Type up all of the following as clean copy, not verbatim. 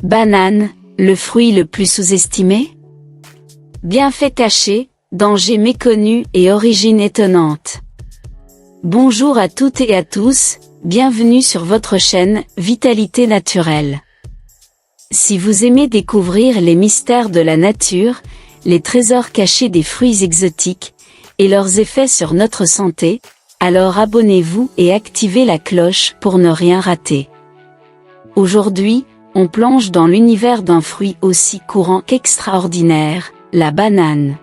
Banane, le fruit le plus sous-estimé? Bienfaits cachés, dangers méconnus et origine étonnante. Bonjour à toutes et à tous, bienvenue sur votre chaîne Vitalité Naturelle. Si vous aimez découvrir les mystères de la nature, les trésors cachés des fruits exotiques, et leurs effets sur notre santé, alors abonnez-vous et activez la cloche pour ne rien rater. Aujourd'hui, on plonge dans l'univers d'un fruit aussi courant qu'extraordinaire, la banane.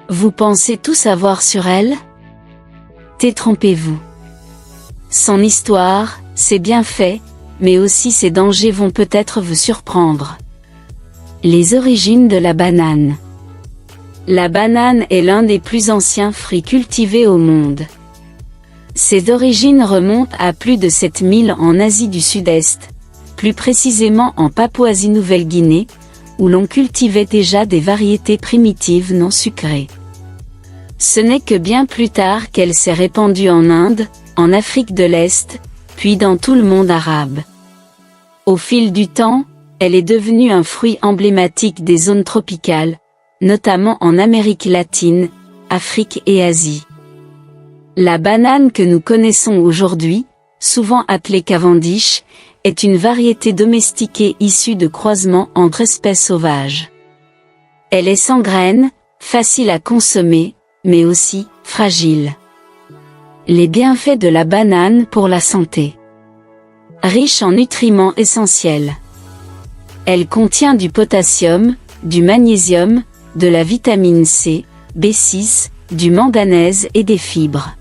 Vous pensez tout savoir sur elle? Détrompez-vous. Son histoire, ses bienfaits, mais aussi ses dangers vont peut-être vous surprendre. Les origines de la banane. La banane est l'un des plus anciens fruits cultivés au monde. Ses origines remontent à plus de 7000 en Asie du Sud-Est, plus précisément en Papouasie-Nouvelle-Guinée, où l'on cultivait déjà des variétés primitives non sucrées. Ce n'est que bien plus tard qu'elle s'est répandue en Inde, en Afrique de l'Est, puis dans tout le monde arabe. Au fil du temps, elle est devenue un fruit emblématique des zones tropicales, notamment en Amérique latine, Afrique et Asie. La banane que nous connaissons aujourd'hui, souvent appelée Cavendish, est une variété domestiquée issue de croisements entre espèces sauvages. Elle est sans graines, facile à consommer, mais aussi fragile. Les bienfaits de la banane pour la santé. Riche en nutriments essentiels. Elle contient du potassium, du magnésium, de la vitamine C, B6, du manganèse et des fibres.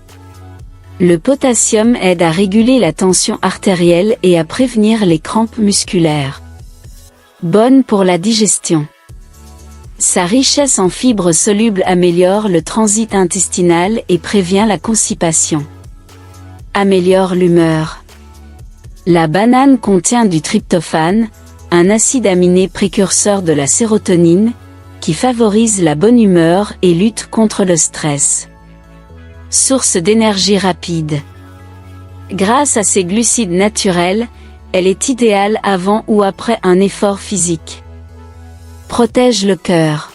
Le potassium aide à réguler la tension artérielle et à prévenir les crampes musculaires. Bonne pour la digestion. Sa richesse en fibres solubles améliore le transit intestinal et prévient la constipation. Améliore l'humeur. La banane contient du tryptophane, un acide aminé précurseur de la sérotonine, qui favorise la bonne humeur et lutte contre le stress. Source d'énergie rapide. Grâce à ses glucides naturels, elle est idéale avant ou après un effort physique. Protège le cœur.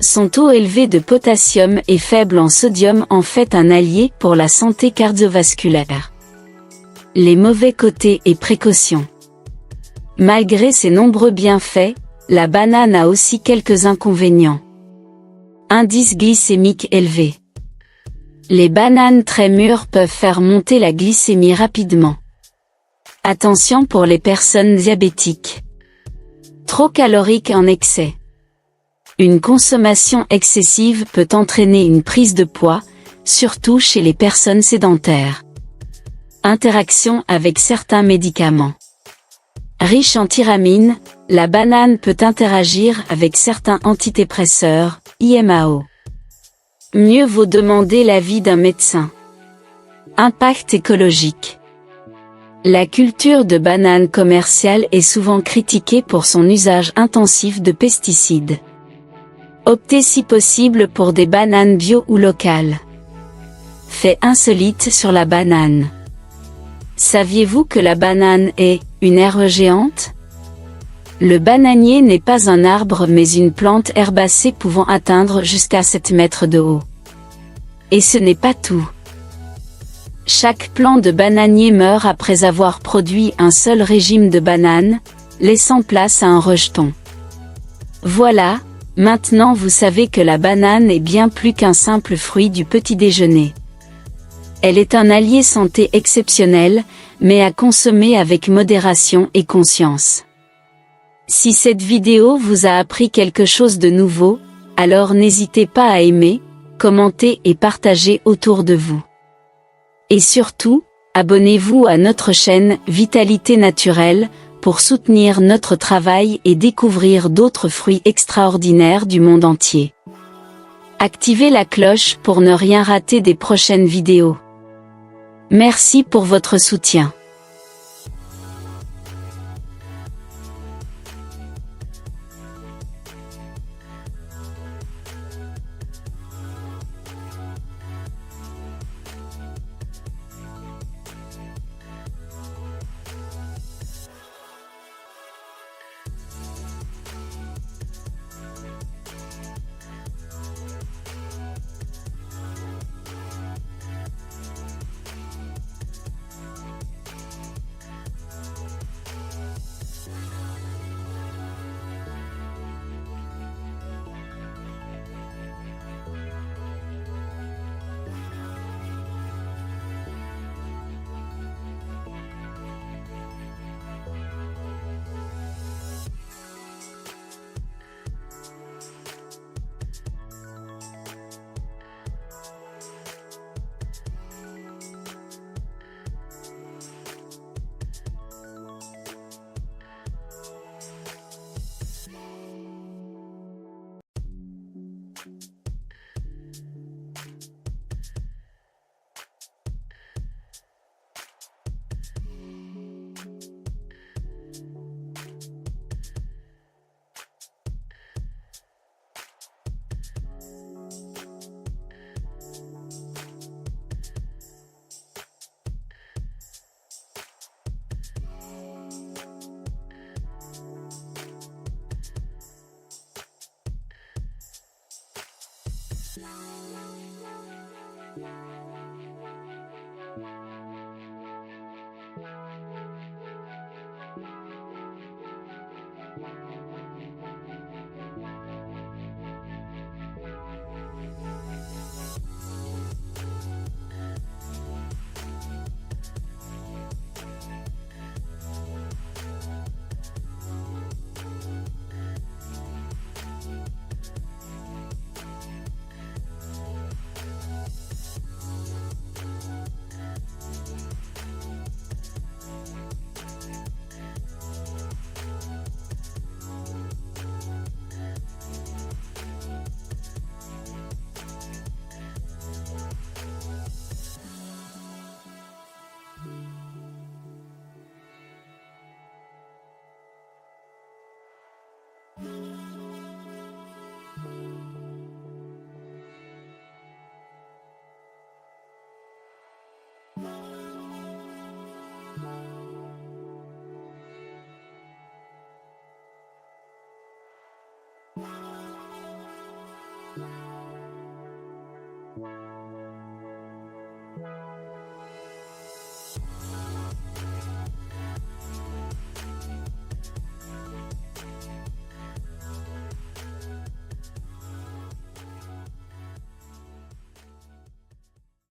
Son taux élevé de potassium et faible en sodium en fait un allié pour la santé cardiovasculaire. Les mauvais côtés et précautions. Malgré ses nombreux bienfaits, la banane a aussi quelques inconvénients. Indice glycémique élevé. Les bananes très mûres peuvent faire monter la glycémie rapidement. Attention pour les personnes diabétiques. Trop calorique en excès. Une consommation excessive peut entraîner une prise de poids, surtout chez les personnes sédentaires. Interaction avec certains médicaments. Riche en tyramine, la banane peut interagir avec certains antidépresseurs, IMAO. Mieux vaut demander l'avis d'un médecin. Impact écologique. La culture de banane commerciale est souvent critiquée pour son usage intensif de pesticides. Optez si possible pour des bananes bio ou locales. Fait insolite sur la banane. Saviez-vous que la banane est une herbe géante? Le bananier n'est pas un arbre mais une plante herbacée pouvant atteindre jusqu'à 7 mètres de haut. Et ce n'est pas tout. Chaque plant de bananier meurt après avoir produit un seul régime de bananes, laissant place à un rejeton. Voilà, maintenant vous savez que la banane est bien plus qu'un simple fruit du petit déjeuner. Elle est un allié santé exceptionnel, mais à consommer avec modération et conscience. Si cette vidéo vous a appris quelque chose de nouveau, alors n'hésitez pas à aimer, commenter et partager autour de vous. Et surtout, abonnez-vous à notre chaîne Vitalité Naturelle, pour soutenir notre travail et découvrir d'autres fruits extraordinaires du monde entier. Activez la cloche pour ne rien rater des prochaines vidéos. Merci pour votre soutien.